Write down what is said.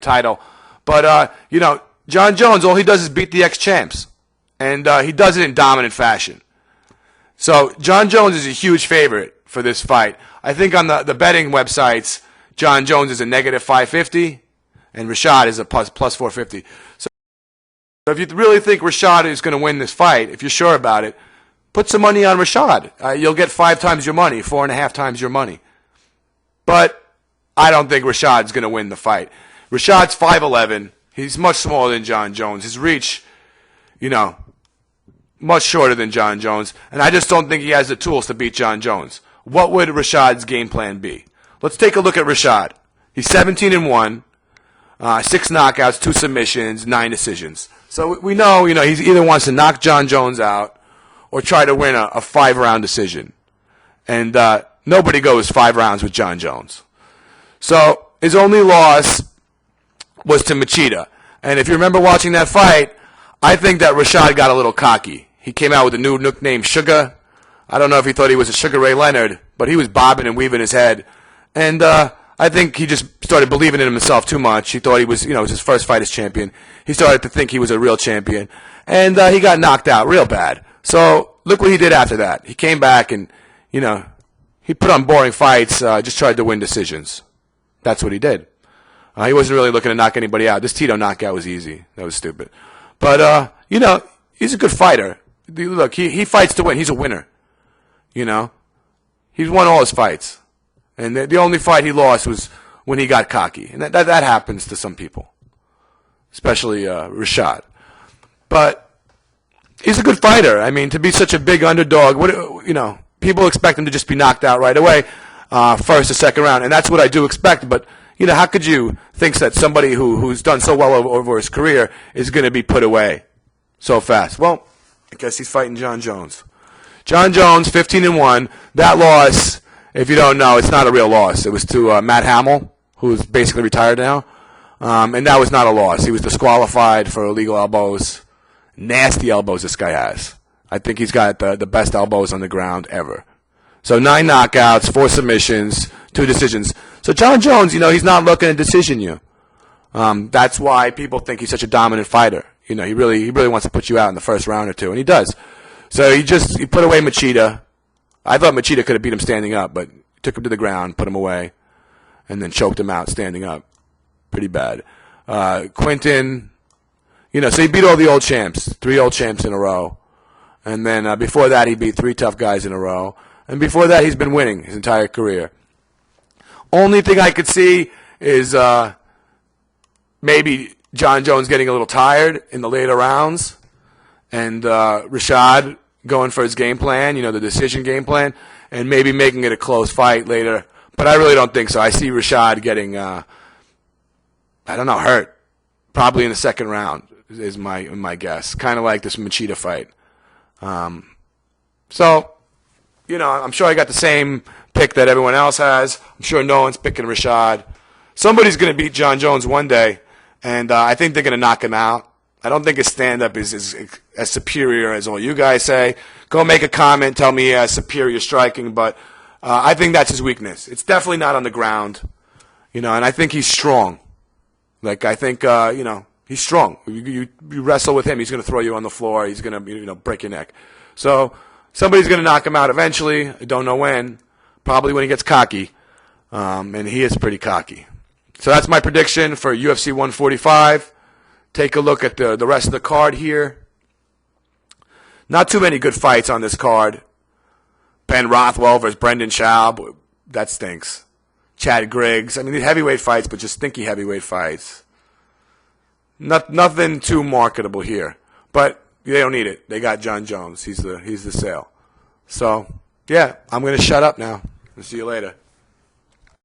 title. But, John Jones, all he does is beat the ex-champs. And he does it in dominant fashion. So John Jones is a huge favorite for this fight. I think on the betting websites, John Jones is a negative 550, and Rashad is a plus 450. So if you really think Rashad is going to win this fight, if you're sure about it, put some money on Rashad. You'll get 5 times your money, 4.5 times your money. But I don't think Rashad's going to win the fight. Rashad's 5'11". He's much smaller than John Jones. His reach, much shorter than John Jones. And I just don't think he has the tools to beat John Jones. What would Rashad's game plan be? Let's take a look at Rashad. He's 17-1, 6 knockouts, 2 submissions, 9 decisions. So we know, he either wants to knock John Jones out or try to win a 5-round decision. And nobody goes 5 rounds with John Jones. So his only loss was to Machida. And if you remember watching that fight, I think that Rashad got a little cocky. He came out with a new nickname, Sugar. I don't know if he thought he was a Sugar Ray Leonard, but he was bobbing and weaving his head. And I think he just started believing in himself too much. He thought he was, it was his first fight as champion. He started to think he was a real champion. And he got knocked out real bad. So look what he did after that. He came back and, he put on boring fights, just tried to win decisions. That's what he did. He wasn't really looking to knock anybody out. This Tito knockout was easy. That was stupid. But, he's a good fighter. Look, he fights to win. He's a winner. He's won all his fights. And the only fight he lost was when he got cocky. And that happens to some people, especially Rashad. But he's a good fighter. I mean, to be such a big underdog, people expect him to just be knocked out right away, first or second round. And that's what I do expect. But, how could you think that somebody who's done so well over his career is going to be put away so fast? Well, I guess he's fighting John Jones. John Jones, 15-1. That loss, if you don't know, it's not a real loss. It was to Matt Hamill, who's basically retired now. And that was not a loss. He was disqualified for illegal elbows. Nasty elbows this guy has. I think he's got the best elbows on the ground ever. So 9 knockouts, 4 submissions, 2 decisions. So John Jones, he's not looking to decision you. That's why people think he's such a dominant fighter. He really wants to put you out in the first round or two, and he does. So he put away Machida. I thought Machida could have beat him standing up, but took him to the ground, put him away, and then choked him out standing up. Pretty bad. Quinton, so he beat all the old champs, 3 old champs in a row. And then before that, he beat 3 tough guys in a row. And before that, he's been winning his entire career. Only thing I could see is maybe John Jones getting a little tired in the later rounds, and Rashad going for his game plan, the decision game plan, and maybe making it a close fight later. But I really don't think so. I see Rashad getting, hurt. Probably in the second round is my guess. Kind of like this Machida fight. So, I'm sure I got the same pick that everyone else has. I'm sure no one's picking Rashad. Somebody's going to beat John Jones one day, and I think they're going to knock him out. I don't think his stand-up is as superior as all you guys say. Go make a comment, tell me he has superior striking, but I think that's his weakness. It's definitely not on the ground, and I think he's strong. I think, he's strong. You wrestle with him, he's going to throw you on the floor. He's going to, break your neck. So somebody's going to knock him out eventually. I don't know when. Probably when he gets cocky, and he is pretty cocky. So that's my prediction for UFC 145. Take a look at the rest of the card here. Not too many good fights on this card. Ben Rothwell versus Brendan Schaub. That stinks. Chad Griggs. I mean, these heavyweight fights, but just stinky heavyweight fights. Nothing too marketable here. But they don't need it. They got John Jones. He's the sale. So, yeah, I'm going to shut up now. I'll see you later.